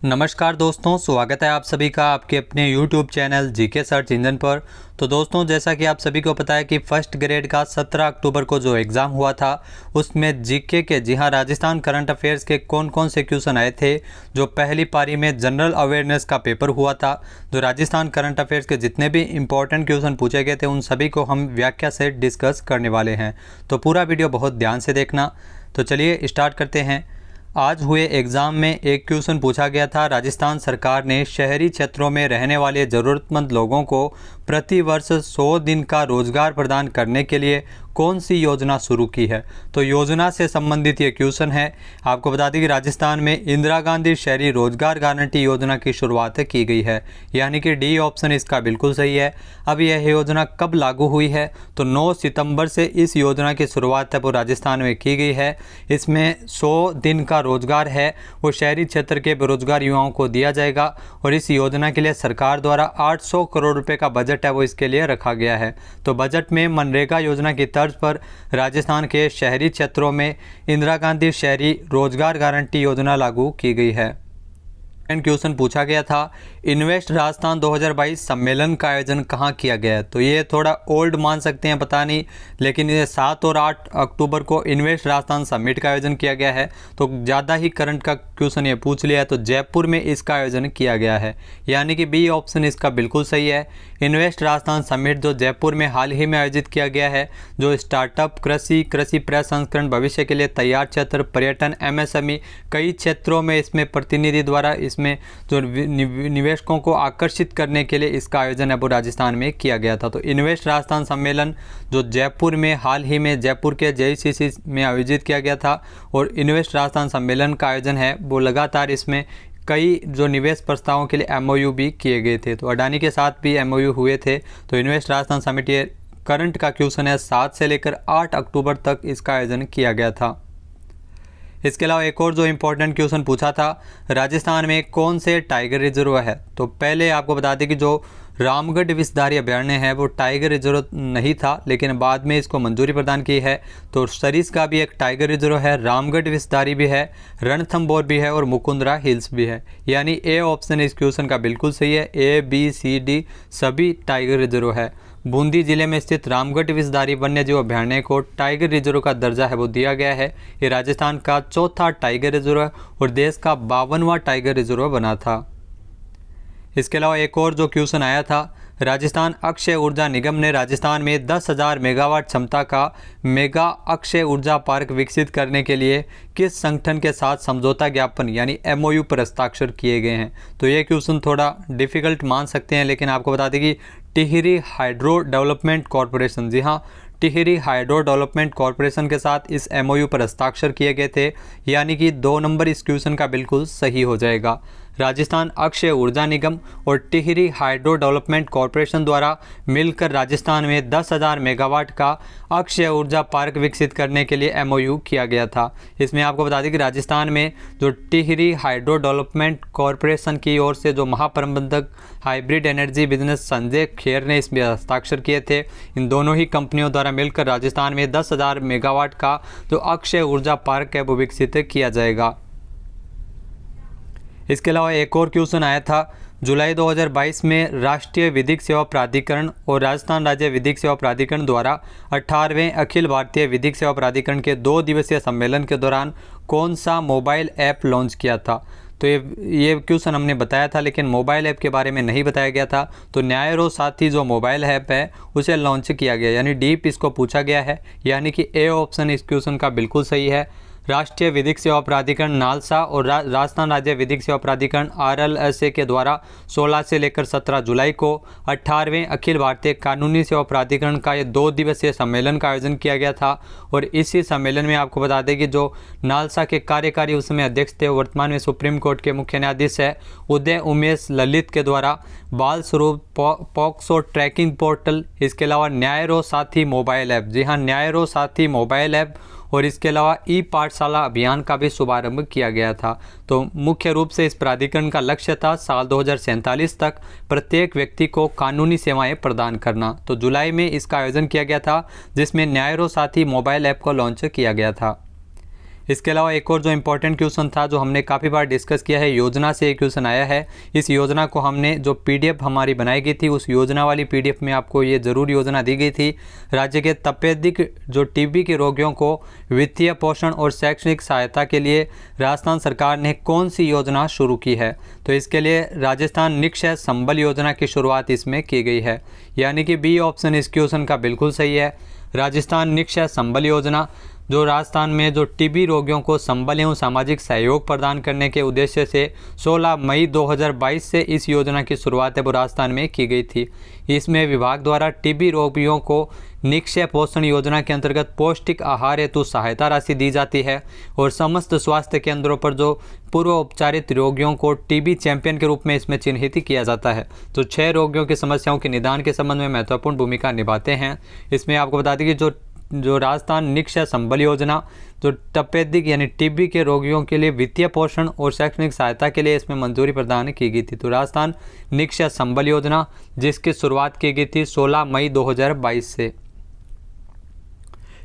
नमस्कार दोस्तों, स्वागत है आप सभी का आपके अपने YouTube channel GK search engine पर। तो दोस्तों, जैसा कि आप सभी को पता है कि फर्स्ट ग्रेड का 17 अक्टूबर को जो एग्ज़ाम हुआ था उसमें जीके के राजस्थान करंट अफेयर्स के कौन कौन से क्वेश्चन आए थे। जो पहली पारी में जनरल अवेयरनेस का पेपर हुआ था, जो राजस्थान करंट अफेयर्स के जितने भी इंपॉर्टेंट क्वेश्चन पूछे गए थे उन सभी को हम व्याख्या से डिस्कस करने वाले हैं। तो पूरा वीडियो बहुत ध्यान से देखना। तो चलिए स्टार्ट करते हैं। आज हुए एग्ज़ाम में एक क्वेश्चन पूछा गया था, राजस्थान सरकार ने शहरी क्षेत्रों में रहने वाले ज़रूरतमंद लोगों को प्रति वर्ष 100 दिन का रोजगार प्रदान करने के लिए कौन सी योजना शुरू की है। तो योजना से संबंधित ये क्वेश्चन है। आपको बता दें कि राजस्थान में इंदिरा गांधी शहरी रोजगार गारंटी योजना की शुरुआत की गई है, यानी कि डी ऑप्शन इसका बिल्कुल सही है। अब यह योजना कब लागू हुई है? तो 9 सितंबर से इस योजना की शुरुआत है वो राजस्थान में की गई है। इसमें 100 दिन का रोजगार है वो शहरी क्षेत्र के बेरोजगार युवाओं को दिया जाएगा और इस योजना के लिए सरकार द्वारा 800 करोड़ रुपए का बजट है वो इसके लिए रखा गया है। तो बजट में मनरेगा योजना की तर्ज पर राजस्थान के शहरी क्षेत्रों में इंदिरा गांधी शहरी रोजगार गारंटी योजना लागू की गई है। क्वेश्चन पूछा गया था, इन्वेस्ट राजस्थान 2022 सम्मेलन का आयोजन कहाँ किया गया है? तो ये थोड़ा ओल्ड मान सकते हैं, पता नहीं, लेकिन ये 7 और 8 अक्टूबर को इन्वेस्ट राजस्थान समिट का आयोजन किया गया है। तो ज़्यादा ही करंट का क्वेश्चन ये पूछ लिया है। तो जयपुर में इसका आयोजन किया गया है, यानी कि बी ऑप्शन इसका बिल्कुल सही है। इन्वेस्ट राजस्थान समिट जो जयपुर में हाल ही में आयोजित किया गया है, जो स्टार्टअप, कृषि प्रसंस्करण, भविष्य के लिए तैयार क्षेत्र, पर्यटन, एमएसएमई, कई क्षेत्रों में इसमें प्रतिनिधि द्वारा इसमें जो निवेशकों को आकर्षित करने के लिए इसका आयोजन है वो राजस्थान में किया गया था। तो इन्वेस्ट राजस्थान सम्मेलन जो जयपुर में हाल ही में जयपुर के जेईसीसी में आयोजित किया गया था और इन्वेस्ट राजस्थान सम्मेलन का आयोजन है वो लगातार इसमें कई जो निवेश प्रस्तावों के लिए एमओयू भी किए गए थे। तो अडानी के साथ भी एमओयू हुए थे। तो इन्वेस्ट राजस्थान समिट ये करंट का क्वेश्चन है, 7 से लेकर 8 अक्टूबर तक इसका आयोजन किया गया था। इसके अलावा एक और जो इम्पोर्टेंट क्वेश्चन पूछा था, राजस्थान में कौन से टाइगर रिजर्व है? तो पहले आपको बता दें कि जो रामगढ़ विषधारी अभयारण्य है वो टाइगर रिजर्व नहीं था, लेकिन बाद में इसको मंजूरी प्रदान की है। तो सरिस का भी एक टाइगर रिजर्व है, रामगढ़ विषधारी भी है, रणथंभौर भी है और मुकुंदरा हिल्स भी है, यानी ए ऑप्शन इस क्वेश्चन का बिल्कुल सही है। ए, बी, सी, डी सभी टाइगर रिजर्व है। बूंदी जिले में स्थित रामगढ़ विषधारी वन्यजीव अभयारण्य को टाइगर रिजर्व का दर्जा है वो दिया गया है। ये राजस्थान का 4था टाइगर रिजर्व है और देश का 52वां टाइगर रिजर्व बना था। इसके अलावा एक और जो क्वेश्चन आया था, राजस्थान अक्षय ऊर्जा निगम ने राजस्थान में 10,000 मेगावाट क्षमता का मेगा अक्षय ऊर्जा पार्क विकसित करने के लिए किस संगठन के साथ समझौता ज्ञापन यानी एमओयू पर हस्ताक्षर किए गए हैं? तो ये क्वेश्चन थोड़ा डिफिकल्ट मान सकते हैं, लेकिन आपको बता दें कि टिहरी हाइड्रो डेवलपमेंट कॉरपोरेशन, जी हाँ, टिहरी हाइड्रो डेवलपमेंट कॉरपोरेशन के साथ इस एमओयू पर हस्ताक्षर किए गए थे, यानी कि 2 नंबर इस क्वेश्चन का बिल्कुल सही हो जाएगा। राजस्थान अक्षय ऊर्जा निगम और टिहरी हाइड्रो डेवलपमेंट कॉरपोरेशन द्वारा मिलकर राजस्थान में 10,000 मेगावाट का अक्षय ऊर्जा पार्क विकसित करने के लिए एमओयू किया गया था। इसमें आपको बता दें कि राजस्थान में जो टिहरी हाइड्रो डेवलपमेंट कॉरपोरेशन की ओर से जो महाप्रबंधक hybrid energy business Sanjay Kher ने इसमें हस्ताक्षर किए थे। इन दोनों ही कंपनियों द्वारा मिलकर राजस्थान में 10,000 मेगावाट का जो अक्षय ऊर्जा पार्क है वो विकसित किया जाएगा। इसके अलावा एक और क्वेश्चन आया था, जुलाई 2022 में राष्ट्रीय विधिक सेवा प्राधिकरण और राजस्थान राज्य विधिक सेवा प्राधिकरण द्वारा 18वें अखिल भारतीय विधिक सेवा प्राधिकरण के 2 दिवसीय सम्मेलन के दौरान कौन सा मोबाइल ऐप लॉन्च किया था? तो ये क्वेश्चन हमने बताया था, लेकिन मोबाइल ऐप के बारे में नहीं बताया गया था। तो न्यायरो साथी जो मोबाइल ऐप है उसे लॉन्च किया गया, यानी डीप इसको पूछा गया है, यानी कि ए ऑप्शन इस क्वेश्चन का बिल्कुल सही है। राष्ट्रीय विधिक सेवा प्राधिकरण नालसा और राजस्थान राज्य विधिक सेवा प्राधिकरण आरएलएसए के द्वारा 16 से लेकर 17 जुलाई को 18वें अखिल भारतीय कानूनी सेवा प्राधिकरण का ये 2 दिवसीय सम्मेलन का आयोजन किया गया था। और इसी सम्मेलन में आपको बता दें कि जो नालसा के कार्यकारी उस समय अध्यक्ष थे, वर्तमान में सुप्रीम कोर्ट के मुख्य न्यायाधीश है उदय उमेश ललित के द्वारा बाल स्वरूप पॉक्सो ट्रैकिंग पोर्टल, इसके अलावा न्यायरो साथी मोबाइल ऐप, जी हाँ, न्यायरो साथी मोबाइल ऐप और इसके अलावा ई पाठशाला अभियान का भी शुभारंभ किया गया था। तो मुख्य रूप से इस प्राधिकरण का लक्ष्य था साल 2047 तक प्रत्येक व्यक्ति को कानूनी सेवाएं प्रदान करना। तो जुलाई में इसका आयोजन किया गया था, जिसमें न्यायरो साथी मोबाइल ऐप को लॉन्च किया गया था। इसके अलावा एक और जो इम्पोर्टेंट क्वेश्चन था जो हमने काफ़ी बार डिस्कस किया है, योजना से एक क्वेश्चन आया है। इस योजना को हमने जो पीडीएफ हमारी बनाई गई थी उस योजना वाली पीडीएफ में आपको ये ज़रूर योजना दी गई थी। राज्य के तपेदिक जो टीबी के रोगियों को वित्तीय पोषण और शैक्षणिक सहायता के लिए राजस्थान सरकार ने कौन सी योजना शुरू की है? तो इसके लिए राजस्थान निक्षय संबल योजना की शुरुआत इसमें की गई है, यानी कि बी ऑप्शन इस क्वेश्चन का बिल्कुल सही है। राजस्थान निक्षय संबल योजना जो राजस्थान में जो टीबी रोगियों को संबल एवं सामाजिक सहयोग प्रदान करने के उद्देश्य से 16 मई 2022 से इस योजना की शुरुआत है वो राजस्थान में की गई थी। इसमें विभाग द्वारा टीबी रोगियों को निक्षय पोषण योजना के अंतर्गत पौष्टिक आहार हेतु सहायता राशि दी जाती है और समस्त स्वास्थ्य केंद्रों पर जो पूर्व उपचारित रोगियों को टीबी चैंपियन के रूप में इसमें चिन्हित किया जाता है, जो 6 रोगियों की समस्याओं के निदान के संबंध में महत्वपूर्ण भूमिका निभाते हैं। इसमें आपको बता दें कि जो राजस्थान निक्षय संबल योजना जो तपेदिक यानी टीबी के रोगियों के लिए वित्तीय पोषण और शैक्षणिक सहायता के लिए इसमें मंजूरी प्रदान की गई थी। तो राजस्थान निक्षय संबल योजना जिसकी शुरुआत की गई थी 16 मई 2022 से।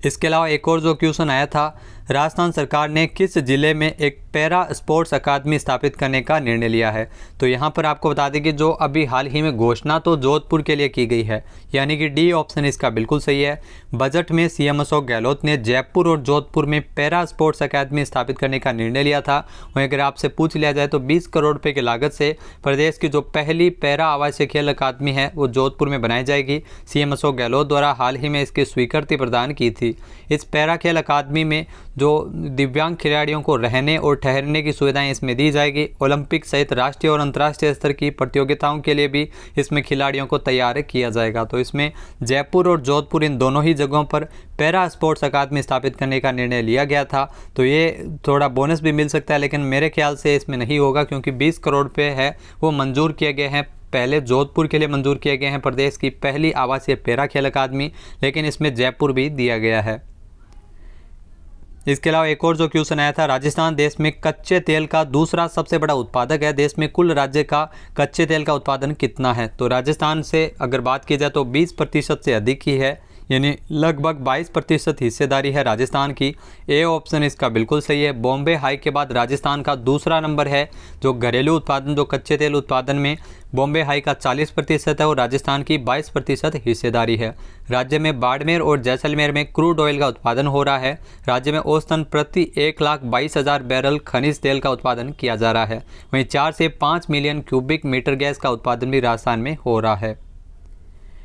इसके अलावा एक और जो क्वेश्चन आया था, राजस्थान सरकार ने किस जिले में एक पैरा स्पोर्ट्स अकादमी स्थापित करने का निर्णय लिया है? तो यहाँ पर आपको बता दें कि जो अभी हाल ही में घोषणा तो जोधपुर के लिए की गई है, यानी कि डी ऑप्शन इसका बिल्कुल सही है। बजट में सीएम अशोक गहलोत ने जयपुर और जोधपुर में पैरा स्पोर्ट्स अकादमी स्थापित करने का निर्णय लिया था। वहीं अगर आपसे पूछ लिया जाए तो 20 करोड़ रुपये की लागत से प्रदेश की जो पहली पैरा आवासीय खेल अकादमी है वो जोधपुर में बनाई जाएगी। सीएम अशोक गहलोत द्वारा हाल ही में इसकी स्वीकृति प्रदान की थी। इस पैरा खेल अकादमी में जो दिव्यांग खिलाड़ियों को रहने और ठहरने की सुविधाएं इसमें दी जाएगी। ओलंपिक सहित राष्ट्रीय और अंतर्राष्ट्रीय स्तर की प्रतियोगिताओं के लिए भी इसमें खिलाड़ियों को तैयार किया जाएगा। तो इसमें जयपुर और जोधपुर इन दोनों ही जगहों पर पैरा स्पोर्ट्स अकादमी स्थापित करने का निर्णय लिया गया था। तो ये थोड़ा बोनस भी मिल सकता है, लेकिन मेरे ख्याल से इसमें नहीं होगा क्योंकि 20 करोड़ रुपये है वो मंजूर किए गए हैं। पहले जोधपुर के लिए मंजूर किए गए हैं प्रदेश की पहली आवासीय पैरा खेल अकादमी, लेकिन इसमें जयपुर भी दिया गया है। इसके अलावा एक और जो क्वेश्चन आया था, राजस्थान देश में कच्चे तेल का दूसरा सबसे बड़ा उत्पादक है। देश में कुल राज्य का कच्चे तेल का उत्पादन कितना है? तो राजस्थान से अगर बात की जाए तो 20% से अधिक ही है, यानी लगभग 22% हिस्सेदारी है राजस्थान की। ए ऑप्शन इसका बिल्कुल सही है। बॉम्बे हाई के बाद राजस्थान का दूसरा नंबर है जो घरेलू उत्पादन जो कच्चे तेल उत्पादन में बॉम्बे हाई का 40% है और राजस्थान की 22% हिस्सेदारी है। राज्य में बाड़मेर और जैसलमेर में क्रूड ऑयल का उत्पादन हो रहा है। राज्य में औसतन प्रति 1,22,000 बैरल खनिज तेल का उत्पादन किया जा रहा है। वहीं 4 से 5 मिलियन क्यूबिक मीटर गैस का उत्पादन भी राजस्थान में हो रहा है।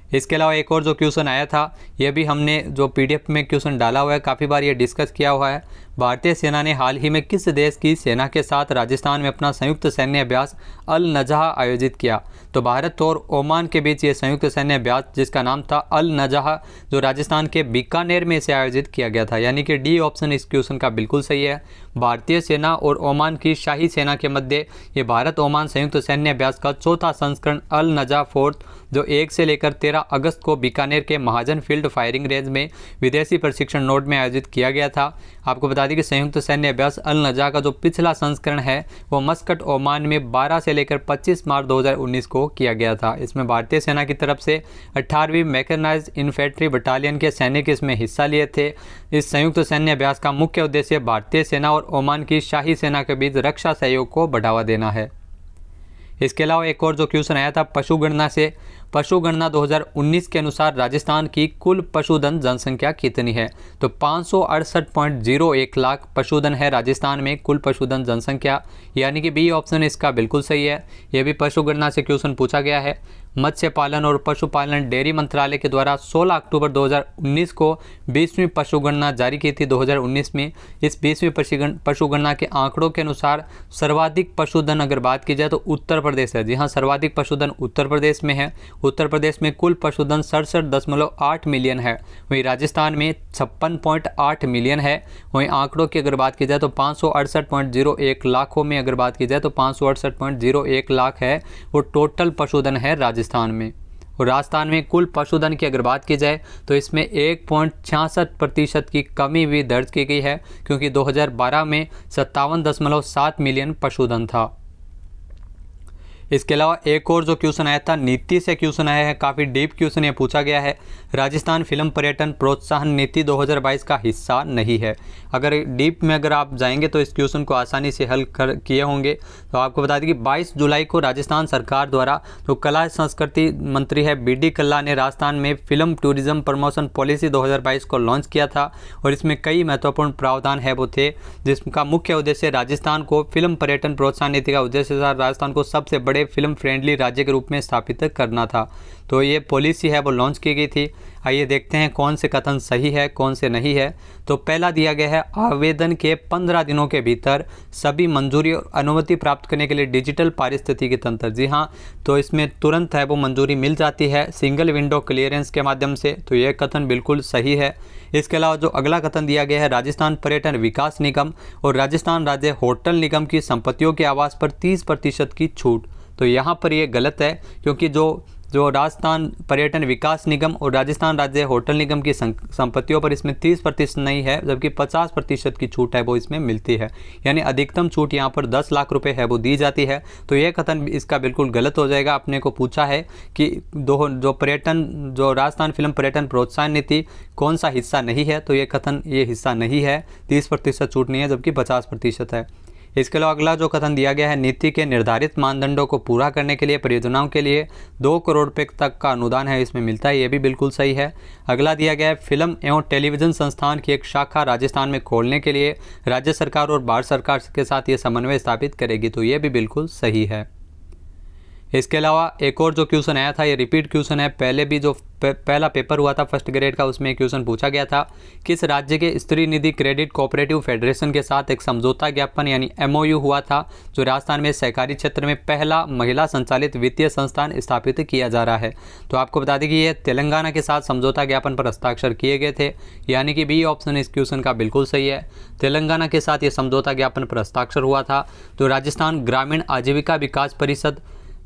इसके अलावा एक और जो क्वेश्चन आया था, यह भी हमने जो पीडीएफ में क्वेश्चन डाला हुआ है, काफ़ी बार ये डिस्कस किया हुआ है। भारतीय सेना ने हाल ही में किस देश की सेना के साथ राजस्थान में अपना संयुक्त सैन्य अभ्यास अल नजह आयोजित किया? तो भारत और ओमान के बीच ये संयुक्त सैन्य अभ्यास जिसका नाम था अल नजह जो राजस्थान के बीकानेर में इसे आयोजित किया गया था, यानी कि डी ऑप्शन इस क्वेश्चन का बिल्कुल सही है। भारतीय सेना और ओमान की शाही सेना के मध्य ये भारत ओमान संयुक्त सैन्य अभ्यास का चौथा संस्करण अल नजह फोर्थ जो 1 से लेकर 13 अगस्त को बीकानेर के महाजन फील्ड फायरिंग रेंज में विदेशी प्रशिक्षण नोड में आयोजित किया गया था। आपको बता दें कि संयुक्त सैन्य अभ्यास अल नजह का जो पिछला संस्करण है वो मस्कट ओमान में 12 से लेकर 25 मार्च 2019 को किया गया था। इसमें भारतीय सेना की तरफ से 18वीं मैकेनाइज्ड इन्फेंट्री बटालियन के सैनिक इसमें हिस्सा लिए थे। इस संयुक्त सैन्य अभ्यास का मुख्य उद्देश्य भारतीय सेना और ओमान की शाही सेना के बीच रक्षा सहयोग को बढ़ावा देना है। इसके अलावा एक और जो क्वेश्चन आया था पशुगणना से, पशुगणना 2019 के अनुसार राजस्थान की कुल पशुधन जनसंख्या कितनी है? तो 568.01 लाख पशुधन है राजस्थान में कुल पशुधन जनसंख्या, यानी कि बी ऑप्शन इसका बिल्कुल सही है। यह भी पशुगणना से क्वेश्चन पूछा गया है। मत्स्य पालन और पशुपालन डेयरी मंत्रालय के द्वारा 16 अक्टूबर 2019 को 20वीं पशुगणना जारी की थी 2019 में। इस 20वीं पशुगणना के आंकड़ों के अनुसार सर्वाधिक पशुधन अगर बात की जाए तो उत्तर प्रदेश है। जी हाँ, सर्वाधिक पशुधन उत्तर प्रदेश में है। उत्तर प्रदेश में कुल पशुधन 67.8 मिलियन है। वहीं राजस्थान में 56.8 मिलियन है। वहीं आंकड़ों की अगर बात की जाए तो 568.01 लाखों में अगर बात की जाए तो 568.01 लाख है वो टोटल पशुधन है राजस्थान में। और राजस्थान में कुल पशुधन की अगर बात की जाए तो इसमें 1.66% की कमी भी दर्ज की गई है, क्योंकि 2012 में 57.7 मिलियन पशुधन था। इसके अलावा एक और जो क्वेश्चन आया था नीति से क्वेश्चन आया है, काफ़ी डीप क्वेश्चन ये पूछा गया है। राजस्थान फिल्म पर्यटन प्रोत्साहन नीति 2022 का हिस्सा नहीं है। अगर डीप में अगर आप जाएंगे तो इस क्वेश्चन को आसानी से हल कर किए होंगे। तो आपको बता दें कि 22 जुलाई को राजस्थान सरकार द्वारा जो कला संस्कृति मंत्री है BD कल्ला ने राजस्थान में फिल्म टूरिज्म प्रमोशन पॉलिसी 2022 को लॉन्च किया था और इसमें कई महत्वपूर्ण प्रावधान है वो थे, जिसका मुख्य उद्देश्य राजस्थान को फिल्म पर्यटन प्रोत्साहन नीति का उद्देश्य था राजस्थान को सबसे बड़े फिल्म फ्रेंडली राज्य के रूप में स्थापित करना था। तो ये पॉलिसी है वो लॉन्च की गई थी। आइए देखते हैं कौन से कथन सही है कौन से नहीं है। तो पहला दिया गया है आवेदन के 15 दिनों के भीतर सभी मंजूरी और अनुमति प्राप्त करने के लिए डिजिटल पारिस्थितिकी तंत्र। जी हाँ, तो इसमें तुरंत है वो मंजूरी मिल जाती है सिंगल विंडो क्लियरेंस के माध्यम से। तो यह कथन बिल्कुल सही है। इसके अलावा जो अगला कथन दिया गया है राजस्थान पर्यटन विकास निगम और राजस्थान राज्य होटल निगम की संपत्तियों के आवास पर 30% की छूट। तो यहाँ पर ये गलत है, क्योंकि जो राजस्थान पर्यटन विकास निगम और राजस्थान राज्य होटल निगम की संपत्तियों पर इसमें 30% नहीं है, जबकि 50% की छूट है वो इसमें मिलती है। यानी अधिकतम छूट यहाँ पर 10 लाख रुपए है वो दी जाती है। तो ये कथन इसका बिल्कुल गलत हो जाएगा। अपने को पूछा है कि जो राजस्थान फिल्म पर्यटन प्रोत्साहन नीति कौन सा हिस्सा नहीं है, तो ये कथन ये हिस्सा नहीं है। 30% छूट नहीं है, जबकि 50% है। इसके अलावा अगला जो कथन दिया गया है नीति के निर्धारित मानदंडों को पूरा करने के लिए परियोजनाओं के लिए 2 करोड़ रुपये तक का अनुदान है इसमें मिलता है, ये भी बिल्कुल सही है। अगला दिया गया है फिल्म एवं टेलीविज़न संस्थान की एक शाखा राजस्थान में खोलने के लिए राज्य सरकार और भारत सरकार के साथ ये समन्वय स्थापित करेगी। तो ये भी बिल्कुल सही है। इसके अलावा एक और जो क्वेश्चन आया था ये रिपीट क्वेश्चन है। पहले भी जो पहला पेपर हुआ था फर्स्ट ग्रेड का उसमें क्वेश्चन पूछा गया था, किस राज्य के स्त्री निधि क्रेडिट कोऑपरेटिव फेडरेशन के साथ एक समझौता ज्ञापन यानी MOU हुआ था जो राजस्थान में सहकारी क्षेत्र में पहला महिला संचालित वित्तीय संस्थान स्थापित किया जा रहा है। तो आपको बता दें कि ये तेलंगाना के साथ समझौता ज्ञापन पर हस्ताक्षर किए गए थे, यानी कि बी ऑप्शन इस क्वेश्चन का बिल्कुल सही है। तेलंगाना के साथ ये समझौता ज्ञापन पर हस्ताक्षर हुआ था। तो राजस्थान ग्रामीण आजीविका विकास परिषद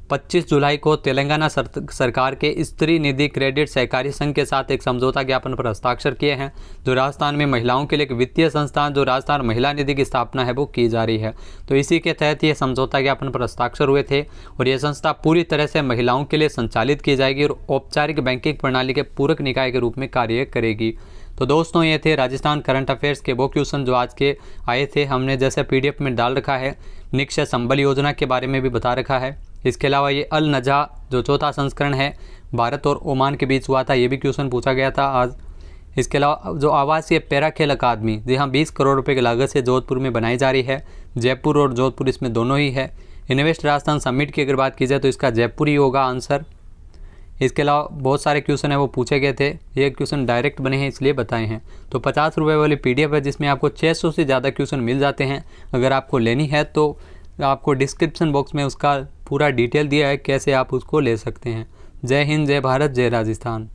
25 जुलाई को तेलंगाना सरकार के स्त्री निधि क्रेडिट सहकारी संघ के साथ एक समझौता ज्ञापन पर हस्ताक्षर किए हैं, जो राजस्थान में महिलाओं के लिए एक वित्तीय संस्थान जो राजस्थान महिला निधि की स्थापना है वो की जा रही है। तो इसी के तहत ये समझौता ज्ञापन पर हस्ताक्षर हुए थे और ये संस्था पूरी तरह से महिलाओं के लिए संचालित की जाएगी और औपचारिक बैंकिंग प्रणाली के पूरक निकाय के रूप में कार्य करेगी। तो दोस्तों ये थे राजस्थान करंट अफेयर्स के वो क्वेश्चन जो आज के आए थे। हमने जैसे PDF में डाल रखा है, निक्षय संबल योजना के बारे में भी बता रखा है। इसके अलावा ये अल नजा जो चौथा संस्करण है भारत और ओमान के बीच हुआ था, ये भी क्वेश्चन पूछा गया था आज। इसके अलावा जो आवासीय पैरा खेल अकादमी जी हाँ 20 करोड़ रुपए की लागत से जोधपुर में बनाई जा रही है, जयपुर और जोधपुर इसमें दोनों ही है। इन्वेस्ट राजस्थान समिट की अगर बात की जाए तो इसका जयपुर ही होगा आंसर। इसके अलावा बहुत सारे क्वेश्चन है वो पूछे गए थे, ये क्वेश्चन डायरेक्ट बने हैं इसलिए बताए हैं। तो 50 रुपये वाली PDF है जिसमें आपको 600 से ज़्यादा क्वेश्चन मिल जाते हैं। अगर आपको लेनी है तो आपको डिस्क्रिप्शन बॉक्स में उसका पूरा डिटेल दिया है कैसे आप उसको ले सकते हैं। जय हिंद, जय भारत, जय राजस्थान।